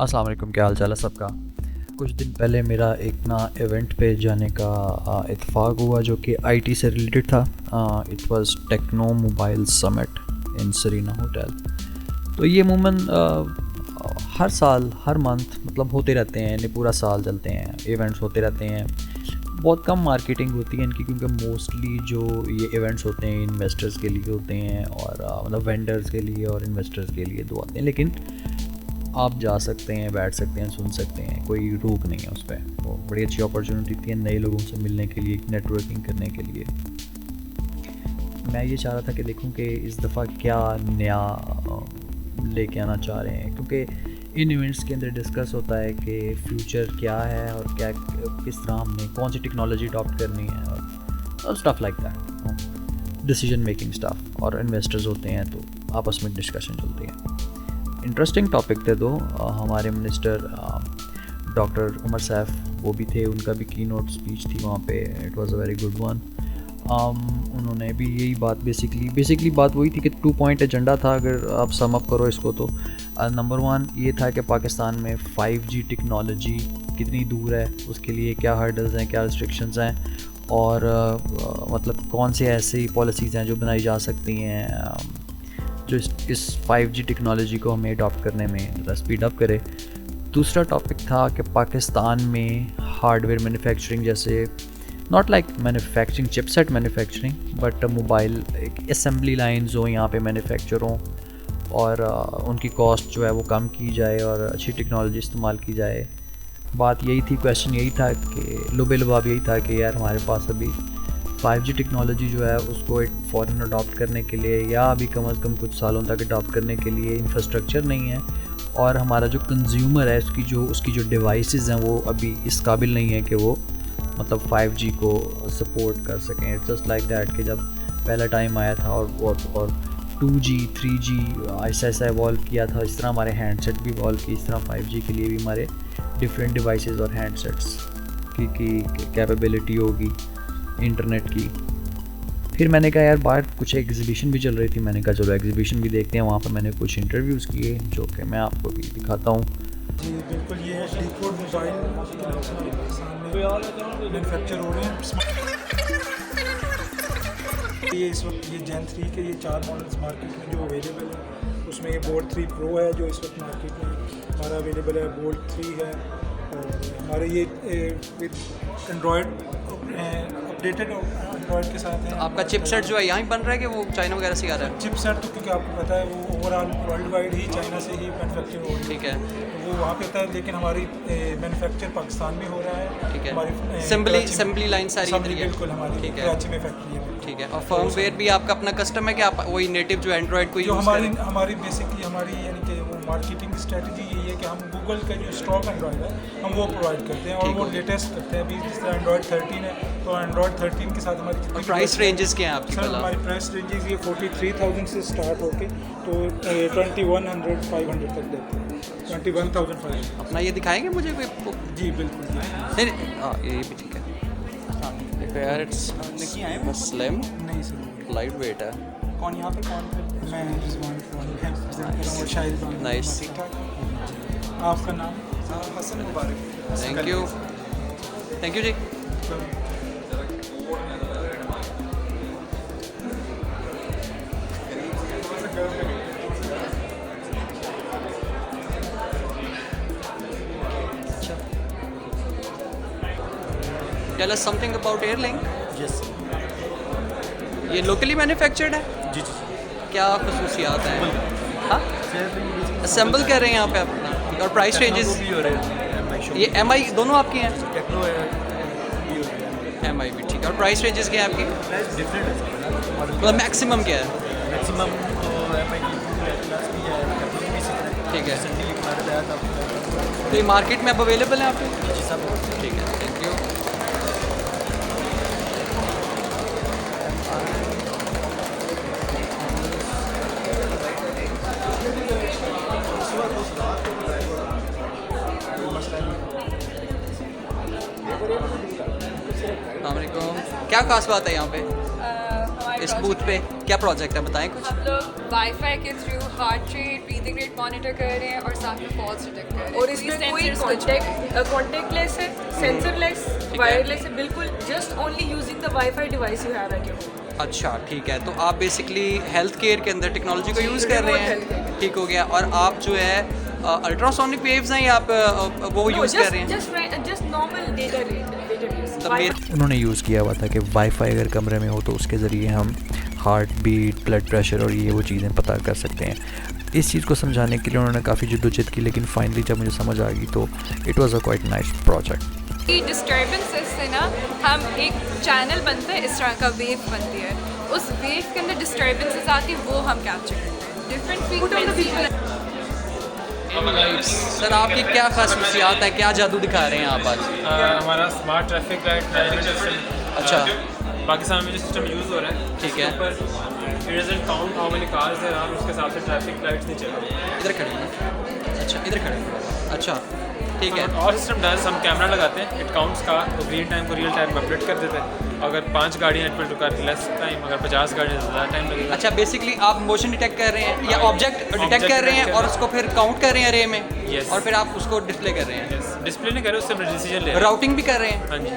अस्सलाम वालेकुम, क्या हाल चाल है सबका। कुछ दिन पहले मेरा एक ना इवेंट पे जाने का इत्तेफाक हुआ जो कि आईटी से रिलेटेड था। It was techno mobile summit in Serena hotel. तो ये अमूमन हर साल हर मंथ मतलब होते रहते हैं, यानी पूरा साल चलते हैं, इवेंट्स होते रहते हैं। बहुत कम मार्केटिंग होती है इनकी, क्योंकि मोस्टली जो ये इवेंट्स होते हैं इन्वेस्टर्स के लिए होते हैं, और मतलब वेंडर्स के लिए और इन्वेस्टर्स के लिए दो आते हैं। लेकिन आप जा सकते हैं, बैठ सकते हैं, सुन सकते हैं, कोई रोक नहीं है उस पर। वो बड़ी अच्छी अपॉर्चुनिटी थी नए लोगों से मिलने के लिए, नेटवर्किंग करने के लिए। मैं ये चाह रहा था कि देखूं कि इस दफ़ा क्या नया लेके आना चाह रहे हैं, क्योंकि इन इवेंट्स के अंदर डिस्कस होता है कि फ्यूचर क्या है और क्या किस तरह हमने कौन सी टेक्नोलॉजी अडॉप्ट करनी है और stuff like that, decision making stuff. और इन्वेस्टर्स होते हैं तो आपस में डिस्कशन चलती है। इंटरेस्टिंग टॉपिक थे दो। हमारे मिनिस्टर डॉक्टर उमर सैफ वो भी थे, उनका भी की नोट स्पीच थी वहाँ पे। It was a very good one. उन्होंने भी यही बात बेसिकली बात वही थी कि 2 पॉइंट एजेंडा था, अगर आप सम अप करो इसको तो। नंबर 1 ये था कि पाकिस्तान में 5G टेक्नोलॉजी कितनी दूर है, उसके लिए क्या हर्डल्स हैं, क्या रिस्ट्रिक्शंस हैं, और मतलब कौन से ऐसी पॉलिसीज़ हैं जो बनाई जा सकती हैं जो इस 5G टेक्नोलॉजी को हमें अडॉप्ट करने में स्पीड अप करे। दूसरा टॉपिक था कि पाकिस्तान में हार्डवेयर मैन्युफैक्चरिंग, जैसे not like manufacturing chipset manufacturing, but mobile एक असेंबली लाइन्स हो यहाँ पे मैन्युफैक्चर हों, और उनकी कॉस्ट जो है वो कम की जाए और अच्छी टेक्नोलॉजी इस्तेमाल की जाए। बात यही थी, क्वेश्चन यही था कि लुबे लुबाब यही था कि यार हमारे पास अभी 5G टेक्नोलॉजी जो है उसको एक फ़ौरन अडॉप्ट करने के लिए, या अभी कम अज़ कम कुछ सालों तक अडॉप्ट करने के लिए इंफ्रास्ट्रक्चर नहीं है, और हमारा जो कंज्यूमर है उसकी जो डिवाइसेस हैं वो अभी इस काबिल नहीं है कि वो मतलब 5G को सपोर्ट कर सकें। इट्स जस्ट लाइक दैट कि जब पहला टाइम आया था और 2G 3G ऐसा ऐसा इवॉल्व किया था, इस तरह हमारे हैंडसेट भी इवॉल्व किए, इस तरह 5G के लिए भी हमारे डिफरेंट डिवाइसेस और हैंडसेट्स की कैपेबिलिटी होगी इंटरनेट की। फिर मैंने कहा यार बाहर कुछ एग्जीबिशन भी चल रही थी, मैंने कहा चलो एग्जीबिशन भी देखते हैं। वहाँ पर मैंने कुछ इंटरव्यूज़ किए जो कि मैं आपको भी दिखाता हूँ। जी बिल्कुल, ये है डी-कोड मोबाइल मैन्युफैक्चर हो रहे हैं। ये इस वक्त ये जेन 3 के ये 4 मॉडल्स मार्केट में जो अवेलेबल है, उसमें ये बोल्ट 3 प्रो है जो इस वक्त मार्केट में हमारा अवेलेबल है, बोल्ट 3 है, और हमारे ये विद एंड्रॉयड अपडेटेड एंड्रॉयड के साथ है। आपका चिपसेट जो है यहाँ ही बन रहा है कि वो चाइना वगैरह से आ रहा है? चिपसेट तो क्योंकि आपको पता है वो ओवरऑल वर्ल्ड वाइड ही चाइना से ही मैन्युफैक्चर हो रही है, ठीक है, तो वो वहाँ पे होता है, लेकिन हमारी मैन्युफैक्चर पाकिस्तान में हो रहा है। ठीक है। हमारी असेंबली लाइन सारी इधर ही है? बिल्कुल, हमारी ठीक है, कराची में फैक्ट्री है। ठीक है। और फर्मवेयर भी आपका अपना कस्टम है कि आप वही नेटिव जो एंड्रॉयड को जो यूज़ करें? हमारी बेसिकली हमारी यानी कि वो मार्केटिंग स्ट्रेटजी यही है कि हम गूगल का जो स्टॉक एंड्रॉयड है हम वो प्रोवाइड करते हैं, और वो लेटेस्ट करते हैं। अभी जिस तरह एंड्रॉयड 13 है तो एंड्रॉयड 13 के साथ हमारी प्राइस रेंजेस क्या हैं आपकी? सर हमारी प्राइस रेंजेस ये 43,000 से स्टार्ट होके तो 2100-500 तक देते हैं, 21,500। अपना ये दिखाएंगे मुझे कोई? जी बिल्कुल। नहीं, हाँ ये भी ठीक है। देखो यार, इट्स स्लिम, नहीं सर, लाइट वेट है। कौन यहाँ पे कौन मैं रिजवान प्रेजेंट कर रहा हूँ और शाहिद भाई। नाइस, आपका नाम? Hasan Mubarak. Thank you ji. Tell us something about Airlink. Yes ये लोकली मैन्युफैक्चर्ड है? जी जी क्या खसूसियात हैं? हाँ, असेंबल कर रहे हैं यहाँ पे अपना। और प्राइस रेंजेस? भी हो रहे हैं, ये MI दोनों आपकी हैं? टेक्नो है, MI भी ठीक है। और प्राइस रेंजेस क्या है आपकी? प्राइस डिफरेंट है सर। मतलब मैक्सिमम क्या है? मैक्सिमम एम आई की क्लास भी है, टेक्नो भी सीख रहे हैं। ठीक है। रिसेंटली एक हमारे आया था। तो ये मार्केट में अब अवेलेबल है आप पे? जी सब ठीक है, थैंक यू। अस्सलामुअलैकुम। क्या खास बात है यहाँ पे? इस बूथ पे क्या प्रोजेक्ट है, बताएं कुछ। हम लोग वाईफाई के through heart rate, breathing rate monitor कर रहे हैं और साथ में फॉल्स डिटेक्ट कर रहे हैं। और इसमें कोई कॉन्टेक्टलेस है, सेंसरलेस, वायरलेस है, बिल्कुल just only using the wifi device you have at your home. अच्छा ठीक है, तो आप बेसिकली हेल्थ केयर के अंदर टेक्नोलॉजी को यूज़ कर रहे हैं, ठीक हो गया। और आप जो है अल्ट्रासोनिक वेव्स हैं या आप वो यूज़ कर रहे हैं? Just normal data rate. उन्होंने यूज़ किया हुआ था कि वाईफाई अगर कमरे में हो तो उसके ज़रिए हम हार्ट बीट, ब्लड प्रेशर और ये वो चीज़ें पता कर सकते हैं। इस चीज़ को समझाने के लिए उन्होंने काफ़ी जद्दोजहद की, लेकिन फाइनली जब मुझे समझ आ गई तो it was a quite nice project. Disturbances से ना हम एक चैनल बनता है, इस तरह का वेव बनती है, उस वेव के अंदर डिस्टर्बेंसेस आती है, वो हम कैप्चर करते हैं। Different frequency. सर आपकी क्या खासियत है, क्या जादू दिखा रहे हैं आप आज? हमारा smart traffic light management system. अच्छा। पाकिस्तान में जो सिस्टम यूज़ हो रहा है, ठीक है। पर it doesn't count how many cars there are, उसके हिसाब से ट्रैफिक लाइट्स नहीं चल रही। इधर खड़े हैं। अच्छा इधर खड़े हैं। अच्छा ठीक है। और सिस्टम डज, हम कैमरा लगाते हैं, इट काउंट्स कार, तो ग्रीन टाइम को रियल टाइम में अपडेट कर देता है। अगर 5 गाड़ियाँ it will require less time, अगर 50 गाड़ियाँ ज़्यादा टाइम लगेगा। अच्छा बेसिकली आप मोशन डिटेक्ट कर रहे हैं या ऑब्जेक्ट डिटेक्ट कर रहे हैं और उसको फिर काउंट कर रहे हैं अरे में, Yes. और फिर आप उसको डिस्प्ले कर रहे हैं। डिस्प्ले नहीं कर रहे, उससे हम डिसीजन ले रहे हैं। राउटिंग भी कर रहे हैं। हाँ जी,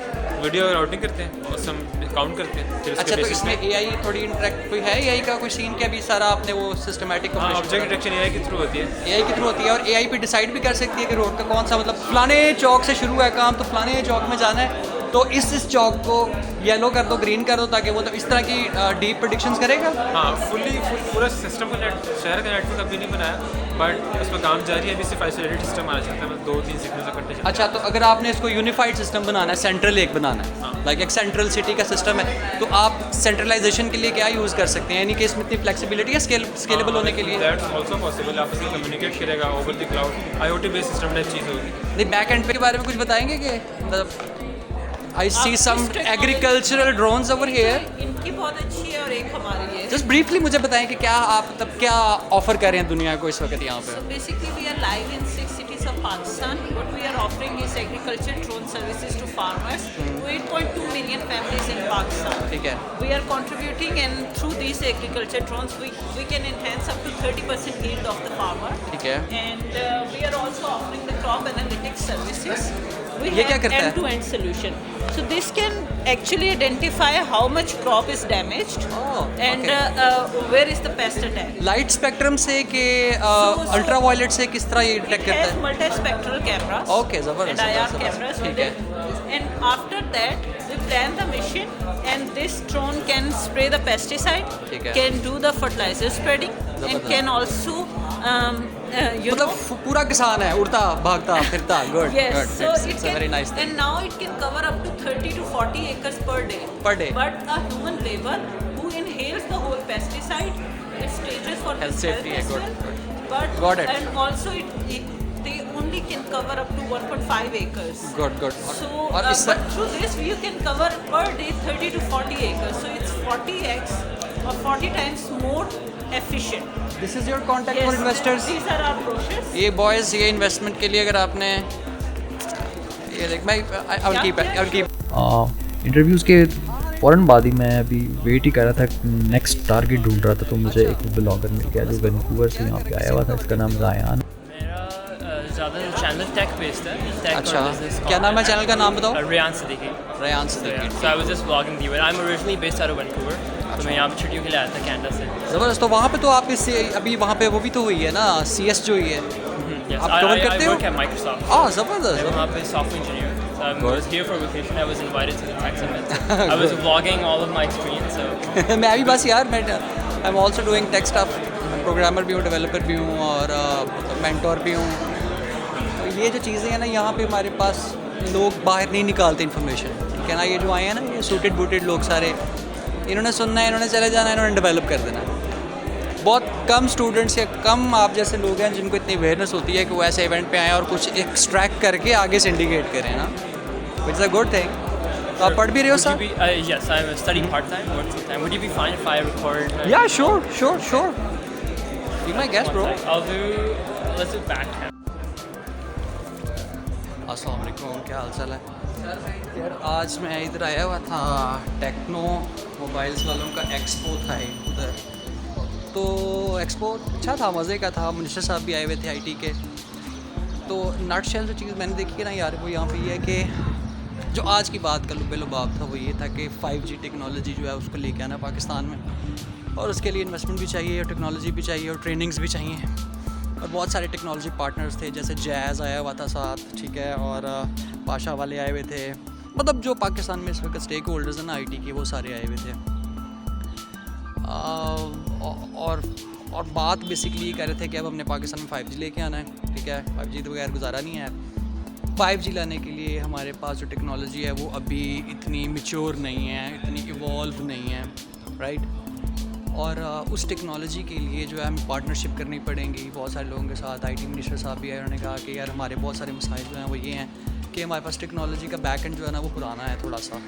वीडियो राउटिंग करते हैं और उससे हम काउंट करते हैं। फिर उसके अच्छा तो basis इसमें पे- AI थोड़ी इंटरेक्ट कोई है, AI का कोई सीन के अभी सारा आपने वो सिस्टमेटिक हाँ, ऑब्जेक्ट डिटेक्शन AI के थ्रू होती है। AI के थ्रू होती है, और AI पे डिसाइड भी कर सकती है कि रोड का कौन सा, मतलब फलाने चौक से शुरू है काम तो फलाने चौक में जाना है, तो इस चौक को येलो कर दो, ग्रीन कर दो, ताकि वो तो इस तरह की डीप प्रेडिक्शंस करेगा। हाँ, पूरा सिस्टम का शहर का नेटवर्क अभी नहीं बनाया, बट उसमें काम जारी है। अभी सिर्फ आइसोलेटेड सिस्टम आना चाहता है, 2-3 सिग्नल्स इकट्ठे चलते हैं। अच्छा तो अगर आपने इसको यूनिफाइड सिस्टम बनाना है, सेंट्रल एक बनाना है, लाइक एक सेंट्रल सिटी का सिस्टम है, तो आप सेंट्रलाइजेशन के लिए क्या यूज़ कर सकते हैं, यानी कि इसमें इतनी फ्लेक्सिबिलिटी है स्केलेबल होने के लिए? दैट्स आल्सो पॉसिबल, आप इससे कम्युनिकेट करेगा over the cloud, IoT based system type चीज़ होगी। नहीं बैक एंड के बारे में कुछ बताएंगे कि मतलब आई सी सम एग्रीकल्चरल ड्रोन्स ओवर हियर। इनकी बहुत अच्छी है और एक हमारे लिए। जस्ट ब्रीफली मुझे बताएं कि क्या आप मतलब क्या ऑफर कर रहे हैं दुनिया को इस वक्त यहाँ So पे? basically we are live in 6 cities of Pakistan. What we are offering is agriculture drone services to farmers, to 8.2 million families in Pakistan. ठीक है। We are contributing, and through these agriculture drones we can enhance up to 30% yield of the farmer. ठीक है। And we are also offering the crop analytics services. We ये क्या have करता है? end-to-end solution. So this can actually identify how much crop is damaged and where is the pest attack. Light spectrum से कि ultra violet से किस तरह ये डिटेक्ट It करता has है? multispectral cameras. Okay, जबरदस्त, And IR जबरदस्त, cameras. ठीक with है। it. And after that, we plan the mission, and this drone can spray the pesticide, ठीक है। can do the fertilizer spreading, and जबरदस्त। can also, you मतलब know. पूरा किसान है, उड़ता भागता फिरता। Good Yes, so it it's a can, very nice thing. and now it can cover up to 30 to 40 acres per day. Per day. But a human labor who inhales the whole pesticide, it's dangerous for Health his safety, health as good, well. good. But Got it. and also they only can cover up to 1.5 acres. Good good. So, और इस but through this you can cover per day 30 to 40 acres. So it's 40x or 40 times more efficient. This is your contact for investors. These are our brochures. ये boys ये investment के लिए अगर आपने ये देख मैं आई विल कीप इंटरव्यूज़ के फ़ौरन बाद ही मैं अभी वेट ही कर रहा था, नेक्स्ट टारगेट ढूंढ रहा था, तो मुझे एक ब्लॉगर मिल गया जो वैंकूवर से यहाँ पे आया हुआ था, इसका नाम ज़ायान। मेरा ज़्यादा चैनल टेक बेस्ड है, टेक अच्छा, और बिजनेस। क्या नाम है चैनल का, नाम बताओ? Rayan Siddiqui. Rayan Siddiqui. So I was just vlogging the event. I'm originally based out of Vancouver. तो मैं यहाँ पे छुट्टियों के लिए आया था कनाडा से। ज़बरदस्त। तो वहाँ पे तो आप इससे अभी वहाँ पे वो भी तो हुई है ना, CS जो हुई है। Yes, आप cover करते I हो? work at Microsoft. ज़बरदस्त। मैं वहाँ पे software engineer. So I was here for vacation. I was invited to the tech summit. I was vlogging all of my experience. So मैं भी बस यार मैं I am also doing tech stuff, programmer भी हूँ, डेवलपर भी हूँ और मेंटोर भी हूँ। तो ये जो चीज़ें हैं ना, यहाँ पे हमारे पास लोग बाहर नहीं निकालते इन्फॉर्मेशन, ठीक है ना। ये जो आए हैं ना, ये सूटेड बूटेड लोग सारे, इन्होंने सुनना है, इन्होंने चले जाना है, इन्होंने डेवलप कर देना है। बहुत कम स्टूडेंट्स या कम आप जैसे लोग हैं जिनको इतनी अवेयरनेस होती है कि वो ऐसे इवेंट पे आएँ और कुछ एक्सट्रैक्ट करके आगे सिंडिकेट करें ना, इट्स अ गुड थिंग। तो आप पढ़ भी रहे हो would you sir? be? Yes, I'm studying part time, work full time. Would you be fine if I record? या sure Be my guest, bro. I'll do. Let's do backhand. अस्सलाम वालेकुम, क्या हाल चाल है यार। आज मैं इधर आया हुआ था, टेक्नो मोबाइल्स वालों का एक्सपो था उधर। तो एक्सपो अच्छा था, मज़े का था। मिनिस्टर साहब भी आए हुए थे आईटी के। तो नट शेल जो चीज़ मैंने देखी है ना यार, वो यहाँ पे ये है कि जो आज की बात का लुबे लुबाब था वो ये था कि 5G टेक्नोलॉजी जो है उसको लेके आना पाकिस्तान में, और उसके लिए इन्वेस्टमेंट भी चाहिए और टेक्नोलॉजी भी चाहिए और ट्रेनिंग्स भी चाहिए। और बहुत सारे टेक्नोलॉजी पार्टनर्स थे, जैसे जैज़ आया हुआ था साथ, ठीक है, और पाशा वाले आए हुए थे। मतलब जो पाकिस्तान में इस वक्त स्टेक होल्डर्स हैं ना आईटी के, वो सारे आए हुए थे। और बात बेसिकली ये कह रहे थे कि अब हमने पाकिस्तान में 5G लेके आना है, ठीक है। 5G तो बगैर गुजारा नहीं है। 5G लाने के लिए हमारे पास जो टेक्नोलॉजी है वो अभी इतनी मैच्योर नहीं है, इतनी इवॉल्व नहीं है, राइट। और उस टेक्नोलॉजी के लिए जो है हमें पार्टनरशिप करनी पड़ेगी बहुत सारे लोगों के साथ। आईटी मिनिस्टर साहब भी आए, उन्होंने कहा कि यार हमारे बहुत सारे मसाइल जो हैं वो ये हैं कि हमारे पास टेक्नोलॉजी का बैक एंड जो है ना वो पुराना है थोड़ा सा,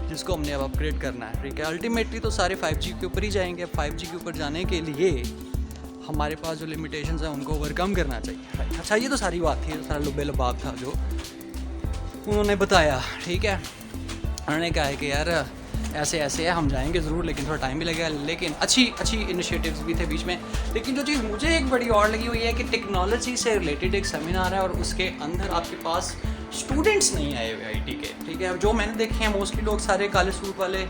जिसको हमने अब अपग्रेड करना है, ठीक है। अल्टीमेटली तो सारे 5G के ऊपर ही जाएंगे। 5G के ऊपर जाने के लिए हमारे पास जो लिमिटेशंस हैं उनको ओवरकम करना चाहिए। अच्छा, ये तो सारी बात थी, सारा लुबे लबाब था जो उन्होंने बताया, ठीक है। उन्होंने कहा है कि यार ऐसे ऐसे है, हम जाएंगे ज़रूर, लेकिन थोड़ा टाइम भी लगेगा। लेकिन अच्छी इनिशिएटिव्स भी थे बीच में। लेकिन जो चीज़ मुझे एक बड़ी और लगी वो ये है कि टेक्नोलॉजी से रिलेटेड एक सेमिनार है और उसके अंदर आपके पास स्टूडेंट्स नहीं आए हुए आईटी के, ठीक है। जो मैंने देखे हैं मोस्टली लोग सारे काले सूट वाले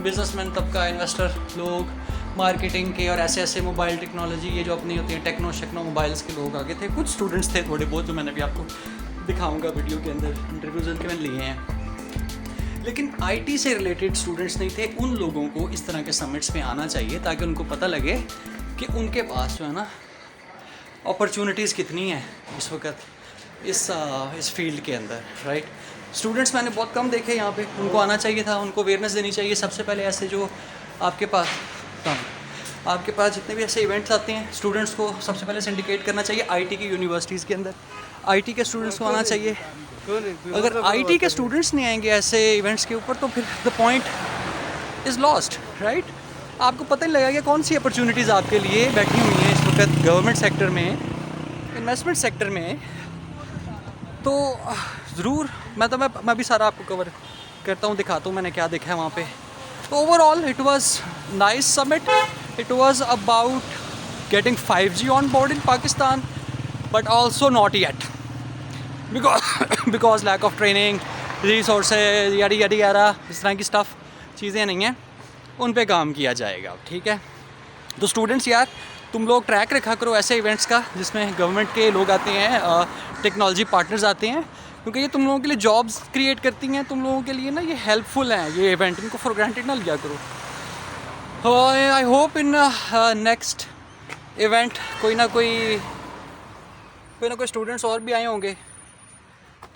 बिजनेसमैन तबका, इन्वेस्टर लोग, मार्केटिंग के और ऐसे मोबाइल टेक्नोलॉजी ये जो अपनी होती है टेक्नो शेक्नो मोबाइल्स के लोग आगे थे। कुछ स्टूडेंट्स थे थोड़े बहुत, जो मैंने भी आपको दिखाऊँगा वीडियो के अंदर, इंटरव्यूज़ उनके मैंने लिए हैं। लेकिन आईटी से रिलेटेड स्टूडेंट्स नहीं थे। उन लोगों को इस तरह के समिट्स में आना चाहिए ताकि उनको पता लगे कि उनके पास जो है ना अपॉर्चुनिटीज़ कितनी हैं इस वक्त इस फील्ड के अंदर, राइट। स्टूडेंट्स मैंने बहुत कम देखे यहाँ पे, उनको आना चाहिए था, उनको अवेयरनेस देनी चाहिए। सबसे पहले ऐसे जो आपके पास जितने भी ऐसे इवेंट्स आते हैं, स्टूडेंट्स को सबसे पहले सिंडिकेट करना चाहिए आईटी की यूनिवर्सिटीज़ के अंदर। आईटी के स्टूडेंट्स को आना चाहिए। अगर आईटी के स्टूडेंट्स नहीं आएंगे ऐसे इवेंट्स के ऊपर तो फिर the point is lost, right. आपको पता नहीं लगेगा कि कौन सी अपॉर्चुनिटीज़ आपके लिए बैठी हुई हैं इस वक्त गवर्नमेंट सेक्टर में, इन्वेस्टमेंट सेक्टर में। तो ज़रूर मैं भी सारा आपको कवर करता हूँ, दिखाता हूँ मैंने क्या देखा है वहाँ पे। तो overall it was nice summit. It was about getting 5G on board in Pakistan, but also not yet, because lack of training, resources, यारी इस तरह की स्टफ़ चीज़ें नहीं हैं, उन पे काम किया जाएगा, ठीक है। तो स्टूडेंट्स यार, तुम लोग ट्रैक रखा करो ऐसे इवेंट्स का जिसमें गवर्नमेंट के लोग आते हैं, टेक्नोलॉजी पार्टनर्स आते हैं, क्योंकि ये तुम लोगों के लिए जॉब्स क्रिएट करती हैं, तुम लोगों के लिए ना ये हेल्पफुल हैं ये इवेंट, इनको फॉर ग्रांटेड ना लिया करो। I hope in next event कोई ना कोई स्टूडेंट्स और भी आए होंगे।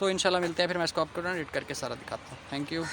तो इंशाल्लाह मिलते हैं फिर। मैं इसको आपको एडिट करके सारा दिखाता हूँ। Thank you.